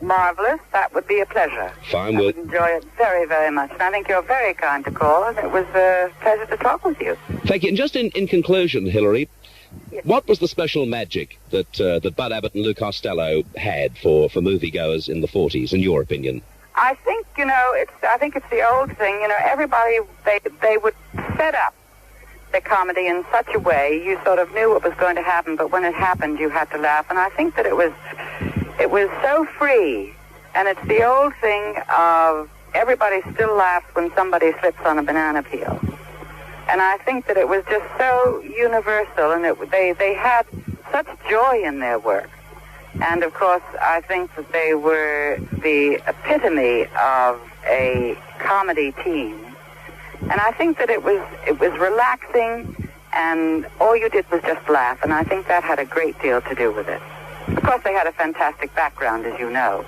marvelous. That would be a pleasure. Fine. I would enjoy it very, very much. And I think you're very kind to call, and it was a pleasure to talk with you. Thank you. And just in conclusion, Hilary, yes. What was the special magic that Bud Abbott and Lou Costello had for moviegoers in the 40s, in your opinion? I think, I think it's the old thing. Everybody, they would set up the comedy in such a way you sort of knew what was going to happen, but when it happened, you had to laugh. And I think that it was so free. And it's the old thing of everybody still laughs when somebody slips on a banana peel. And I think that it was just so universal, and they had such joy in their work. And, of course, I think that they were the epitome of a comedy team. And I think that it was relaxing, and all you did was just laugh, and I think that had a great deal to do with it. Of course, they had a fantastic background, as you know.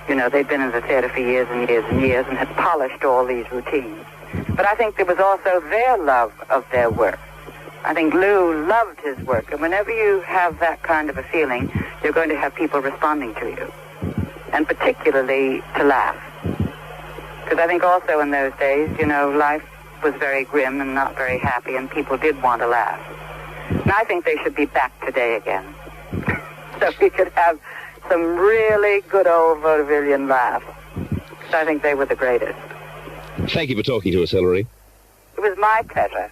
They'd been in the theater for years and years and years and had polished all these routines. But I think there was also their love of their work. I think Lou loved his work, and whenever you have that kind of a feeling, you're going to have people responding to you, and particularly to laugh. Because I think also in those days, life was very grim and not very happy, and people did want to laugh. And I think they should be back today again. So we could have some really good old vaudevillian laughs. So I think they were the greatest. Thank you for talking to us, Hilary. It was my pleasure.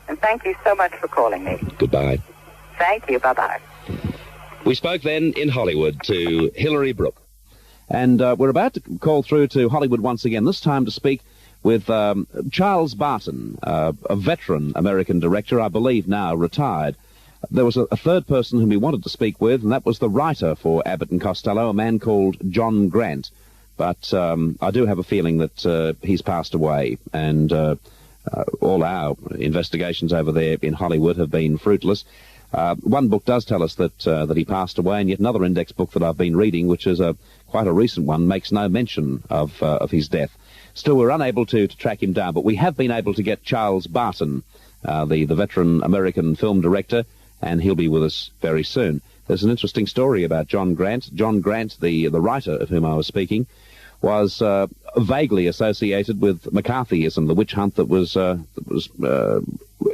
And thank you so much for calling me. Goodbye. Thank you. Bye-bye. We spoke then in Hollywood to Hilary Brooke. And we're about to call through to Hollywood once again, this time to speak with Charles Barton, a veteran American director, I believe now retired. There was a third person whom we wanted to speak with, and that was the writer for Abbott and Costello, a man called John Grant. But I do have a feeling that he's passed away, and all our investigations over there in Hollywood have been fruitless. One book does tell us that he passed away, and yet another index book that I've been reading, which is quite a recent one, makes no mention of his death. Still, we're unable to track him down, but we have been able to get Charles Barton, the veteran American film director, and he'll be with us very soon. There's an interesting story about John Grant. John Grant, the writer of whom I was speaking, was vaguely associated with McCarthyism, the witch hunt that was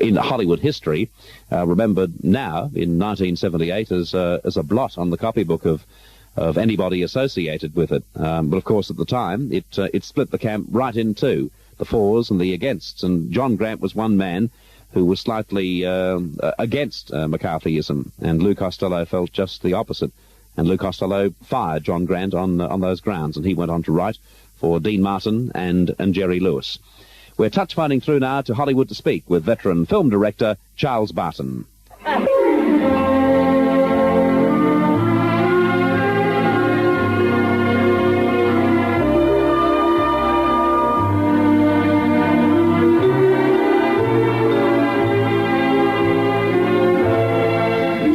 in Hollywood history, remembered now in 1978 as a blot on the copybook of anybody associated with it. But of course, at the time, it split the camp right in two, the fors and the againsts. And John Grant was one man who was slightly against McCarthyism, and Lou Costello felt just the opposite. And Lou Costello fired John Grant on those grounds, and he went on to write for Dean Martin and Jerry Lewis. We're touch-finding through now to Hollywood to speak with veteran film director Charles Barton.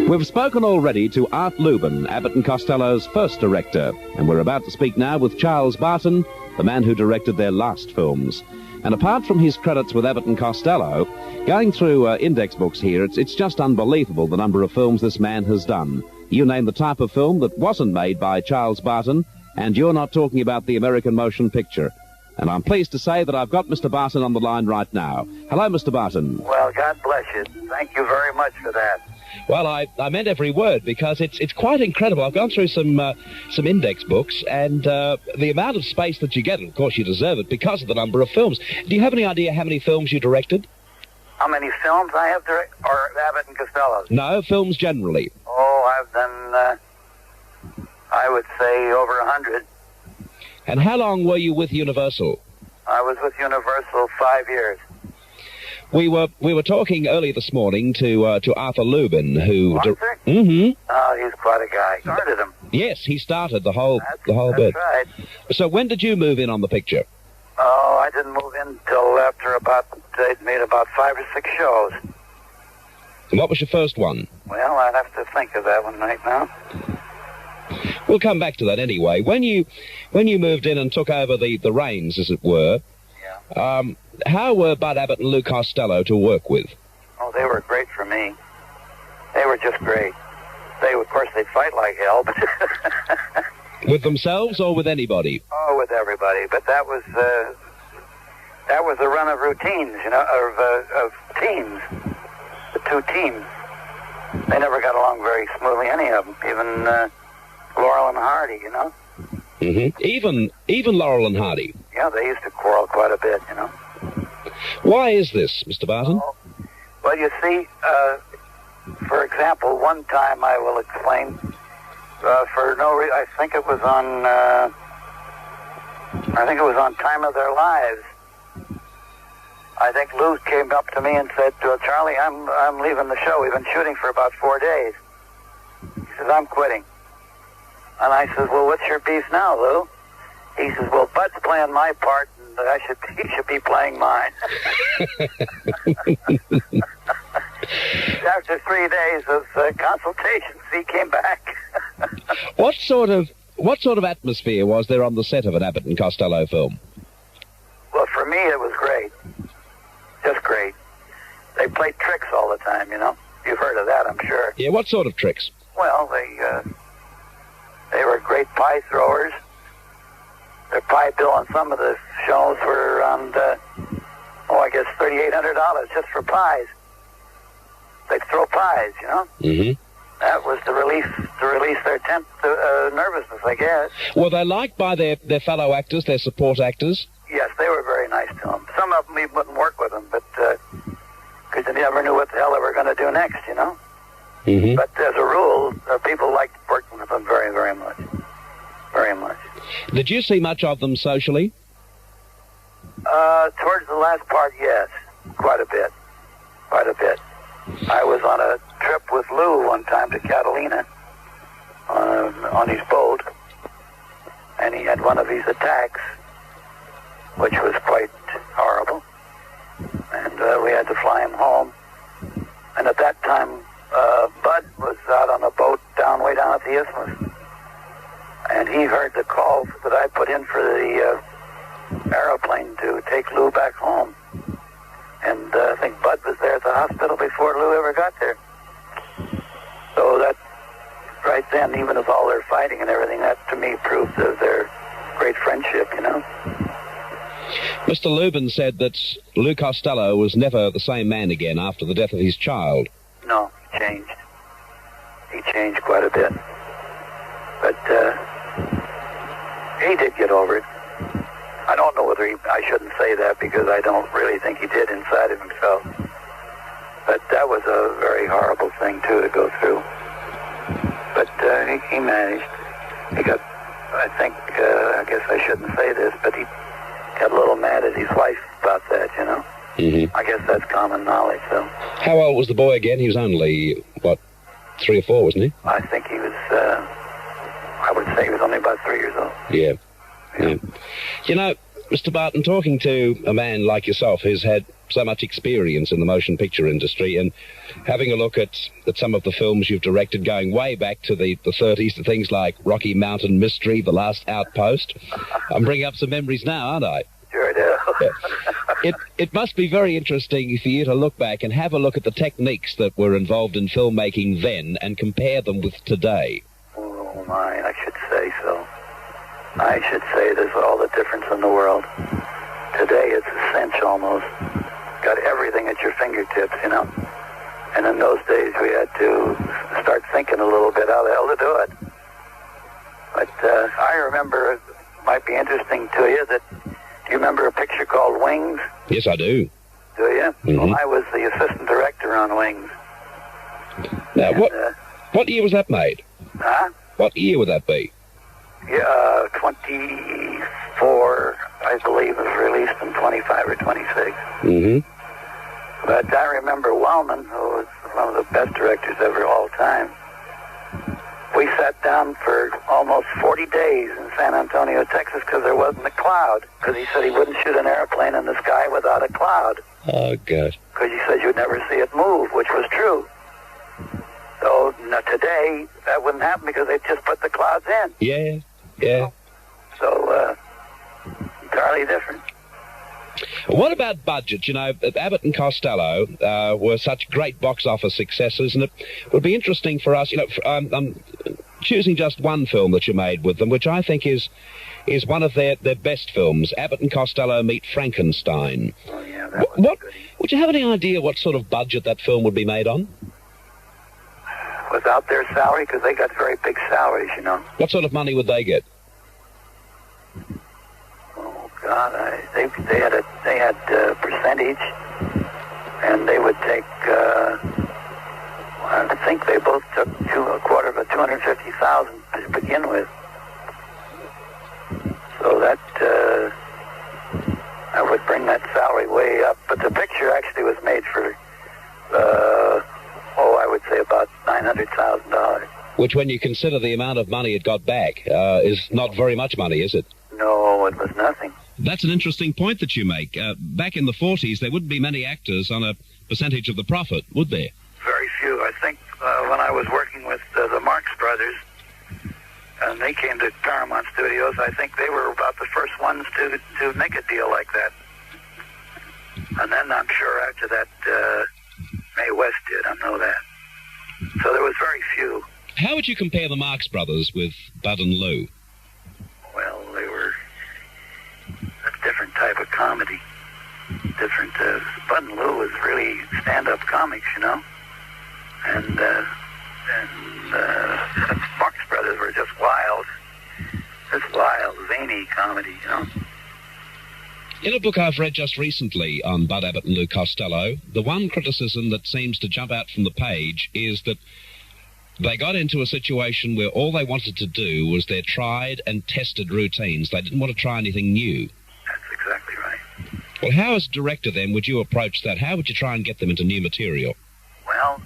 We've spoken already to Art Lubin, Abbott and Costello's first director, and we're about to speak now with Charles Barton, the man who directed their last films. And apart from his credits with Abbott and Costello, going through index books here, it's just unbelievable the number of films this man has done. You name the type of film that wasn't made by Charles Barton, and you're not talking about the American motion picture. And I'm pleased to say that I've got Mr. Barton on the line right now. Hello, Mr. Barton. Well, God bless you. Thank you very much for that. Well, I meant every word, because it's quite incredible. I've gone through some index books, and the amount of space that you get, and of course you deserve it because of the number of films. Do you have any idea how many films you directed? How many films I have directed, or Abbott and Costello? No, films generally. Oh, I've done, I would say, over 100. And how long were you with Universal? I was with Universal 5 years. We were talking earlier this morning to Arthur Lubin, who... Arthur? Mm-hmm. Oh, he's quite a guy. Started him. Yes, he started the whole bit. That's right. So when did you move in on the picture? Oh, I didn't move in until after they'd made about 5 or 6 shows. And what was your first one? Well, I'd have to think of that one right now. We'll come back to that anyway. When you moved in and took over the reins, as it were, yeah. How were Bud Abbott and Lou Costello to work with? Oh, they were great for me. They were just great. Of course, they'd fight like hell, but... With themselves or with anybody? Oh, with everybody. But that was a run of routines, you know, of teams. The two teams. They never got along very smoothly, any of them. Even Laurel and Hardy, you know. Mm-hmm. Even Laurel and Hardy. Yeah, they used to quarrel quite a bit, you know. Why is this, Mr. Barton? Oh, well, you see, for example, one time I will explain, for no reason, I think it was on Time of Their Lives. I think Lou came up to me and said, Charlie, I'm leaving the show. We've been shooting for about 4 days. He says, I'm quitting. And I says, well, what's your beef now, Lou? He says, well, Bud's playing my part, and he should be playing mine. After 3 days of consultations, he came back. What sort of atmosphere was there on the set of an Abbott and Costello film? Well, for me, it was great. Just great. They played tricks all the time, you know. You've heard of that, I'm sure. Yeah, what sort of tricks? Well, they were great pie throwers. Their pie bill on some of the shows were around, I guess $3,800 just for pies. They'd throw pies, you know. Mm-hmm. That was to release their nervousness, I guess. Were they liked by their fellow actors, their support actors? Yes, they were very nice to them. Some of them even wouldn't work with them, but because they never knew what the hell they were going to do next, you know. Mm-hmm. But as a rule, people liked working with them very, very much. Very much. Did you see much of them socially? Towards the last part, yes. Quite a bit. Quite a bit. I was on a trip with Lou one time to Catalina on his boat, and he had one of these attacks, which was quite horrible, and we had to fly him home. And at that time, Bud was out on a boat way down at the Isthmus, and he heard the call that I put in for the aeroplane to take Lou back home. And I think Bud was there at the hospital before Lou ever got there. So that, right then, even with all their fighting and everything, that to me proved their great friendship, you know. Mr. Lubin said that Lou Costello was never the same man again after the death of his child. No, he changed. He changed quite a bit. But he did get over it. I don't know whether I shouldn't say that because I don't really think he did inside of himself. But that was a very horrible thing, too, to go through. But he managed. He got, I guess I shouldn't say this, but he got a little mad at his wife about that, you know. Mm-hmm. I guess that's common knowledge, though. How old was the boy again? He was only, 3 or 4, wasn't he? I think he was, I would say he was only about 3 years old. Yeah. You know, Mr. Barton, talking to a man like yourself who's had so much experience in the motion picture industry and having a look at some of the films you've directed going way back to the 30s to things like Rocky Mountain Mystery, The Last Outpost. I'm bringing up some memories now, aren't I? Sure do. It must be very interesting for you to look back and have a look at the techniques that were involved in filmmaking then and compare them with today. Oh, my, I should say so. I should say there's all the difference in the world. Today it's a cinch almost. Got everything at your fingertips, you know. And in those days we had to start thinking a little bit how the hell to do it. But I remember, it might be interesting to you, do you remember a picture called Wings? Yes, I do. Do you? Mm-hmm. Well, I was the assistant director on Wings. Now, And, what year was that made? Huh? What year would that be? Yeah, 24, I believe, was released in 25 or 26. Mm-hmm. But I remember Wellman, who was one of the best directors ever all time. We sat down for almost 40 days in San Antonio, Texas, because there wasn't a cloud. Because he said he wouldn't shoot an airplane in the sky without a cloud. Oh, God. Because he said you'd never see it move, which was true. So today, that wouldn't happen because they just put the clouds in. Yeah, yeah. So, entirely different. What about budget? You know, Abbott and Costello were such great box office successes, and it would be interesting for us, you know, choosing just one film that you made with them, which I think is one of their best films, Abbott and Costello Meet Frankenstein. Oh, yeah, that was good. Would you have any idea what sort of budget that film would be made on? Without their salary, because they got very big salaries, you know. What sort of money would they get? Oh God, they had percentage, and they would take. I think they both took a quarter of $250,000 to begin with. So that I would bring that salary way up. But the picture actually was made for, I would say about $900,000. Which, when you consider the amount of money it got back, is not very much money, is it? No, it was nothing. That's an interesting point that you make. Back in the 40s, there wouldn't be many actors on a percentage of the profit, would there? Very few. I think when I was working with the Marx Brothers, and they came to Paramount Studios, I think they were about the first ones to make a deal like that. And then I'm sure after that, Mae West did. I know that. So there was very few. How would you compare the Marx Brothers with Bud and Lou? Well, they were a different type of comedy. Different. Bud and Lou was really stand-up comics, you know. And the Marx Brothers were just wild, zany comedy, you know. In a book I've read just recently on Bud Abbott and Lou Costello, the one criticism that seems to jump out from the page is that they got into a situation where all they wanted to do was their tried and tested routines. They didn't want to try anything new. That's exactly right. Well, how, as director, then, would you approach that? How would you try and get them into new material? Well,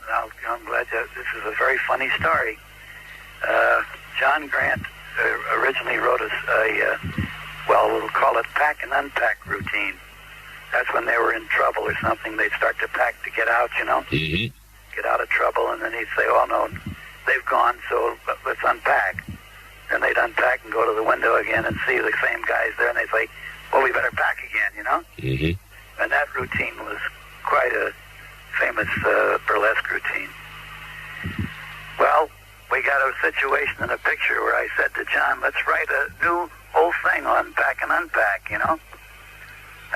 I'm glad this is a very funny story. John Grant originally wrote we'll call it pack and unpack routine. That's when they were in trouble or something. They'd start to pack to get out, you know, get out of trouble, and then he'd say, oh, no, they've gone, so let's unpack. Then they'd unpack and go to the window again and see the same guys there, and they'd say, well, we better pack again, you know? And that routine was quite a famous burlesque routine. Well, we got a situation in a picture where I said to John, let's write a new whole thing on pack and unpack, you know?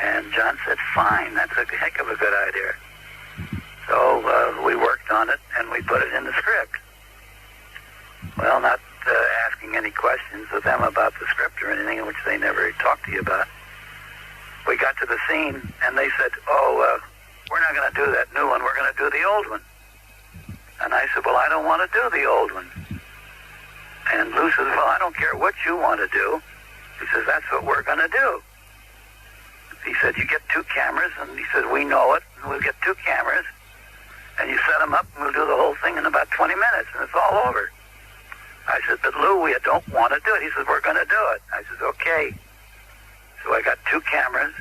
And John said, fine, that's a heck of a good idea. So we worked on it, and we put it in the script. Well, not asking any questions of them about the script or anything, which they never talked to you about. We got to the scene, and they said, we're not going to do that new one, we're going to do the old one. And I said, well, I don't want to do the old one. And Lou says, well, I don't care what you want to do. He says, that's what we're going to do. He said, you get 2 cameras, and he said, we know it, and we'll get 2 cameras, and you set them up, and we'll do the whole thing in about 20 minutes, and it's all over. I said, but Lou, we don't want to do it. He said, we're going to do it. I said, okay. So I got 2 cameras,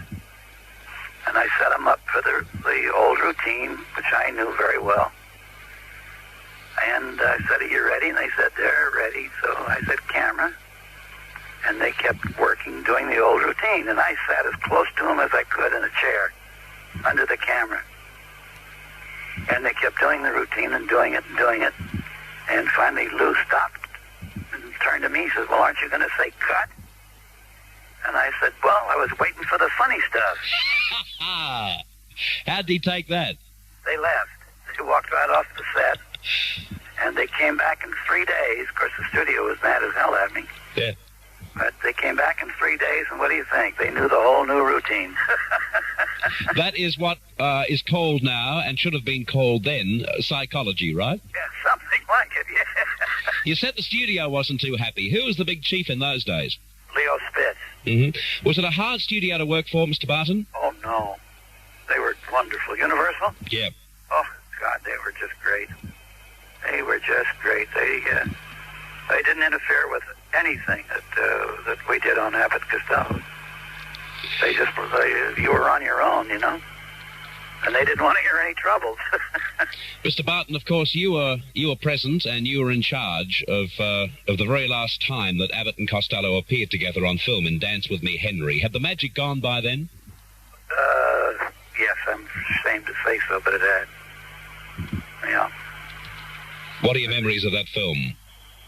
and I set them up for the old routine, which I knew very well. And I said, are you ready? And they said, they're ready. So I said, camera. And they kept working, doing the old routine. And I sat as close to them as I could in a chair, under the camera. And they kept doing the routine and doing it and doing it. And finally, Lou stopped and turned to me and says, well, aren't you going to say cut? And I said, well, I was waiting for the funny stuff. How'd he take that? They left. They walked right off the set. And they came back in 3 days. Of course, the studio was mad as hell at me. Yeah. But they came back in 3 days, and what do you think? They knew the whole new routine. That is what is called now, and should have been called then, psychology, right? Yeah, something like it, yeah. You said the studio wasn't too happy. Who was the big chief in those days? Leo Spitz. Was it a hard studio to work for, Mr. Barton? Oh, no. They were wonderful. Universal? Yeah. Oh, God, they were just great. They were just great. They didn't interfere with anything that we did on Abbott Costello. You were on your own, you know, and they didn't want to hear any troubles. Mr. Barton, of course, you were present and you were in charge of the very last time that Abbott and Costello appeared together on film in Dance With Me, Henry. Had the magic gone by then? Yes, I'm ashamed to say so, but it had. Yeah. What are your memories of that film?